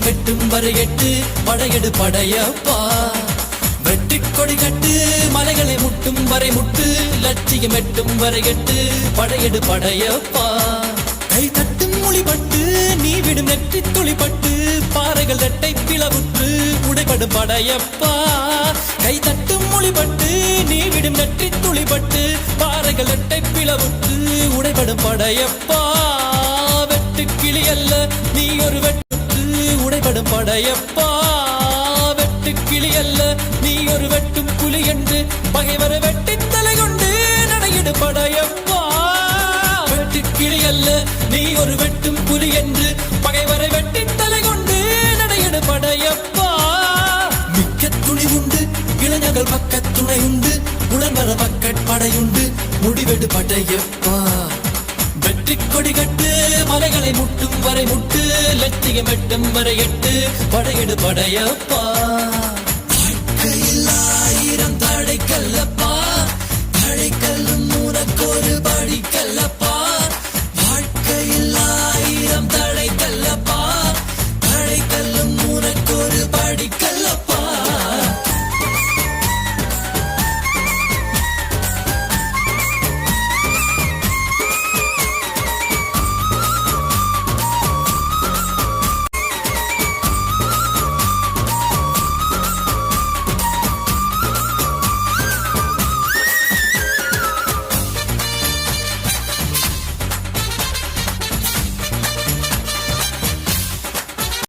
லட்சியம் எட்டும் வரை எட்டு படையெடு படையப்பா. வெற்றி கொடி கட்டு மலைகளை முட்டும் வரை முட்டு லட்சியம் எட்டும் வரை எட்டு படையெடு படையப்பா. கை தட்டும் மொழிபட்டு நீ விடும் நெற்றி துளிப்பட்டு பாறைகள் ரெட்டை பிளவுற்று உடைபடும் படையப்பா. கை தட்டும் மொழிபட்டு நீ விடும் நெற்றி துளிப்பட்டு பாறைகள் ரெட்டை பிளவுற்று உடைபடும் படையப்பா. வெட்டு கிளி அல்ல நீ ஒரு வெட்டு உடைபடும் படையப்பா. வெட்டு கிளி அல்ல நீ ஒரு வெட்டும் புலி என்று பகைவரை வெட்டி தலை கொண்டு நடையிடு படையப்பா. வெட்டு கிளி அல்ல நீ ஒரு வெட்டும் புலி என்று பகைவரை வெட்டி தலை கொண்டு நடையிடு படையப்பா. மிக்க துணி உண்டு இளைஞர்கள் பக்க துணை உண்டு உடன்வர பக்கட் படையுண்டு முடிவெடு படையப்பா. வெற்றி கொடி கட்டு மலைகளை முட்டும் வரை முட்டு லட்சியம் எட்டும் வரை எட்டு படையெடு படையப்பா. வாழ்க்கையில் ஆயிரம் தடைக்கல்லப்பா, தடைக்கல்லும் உனக்கொரு படிக்கல்லப்பா.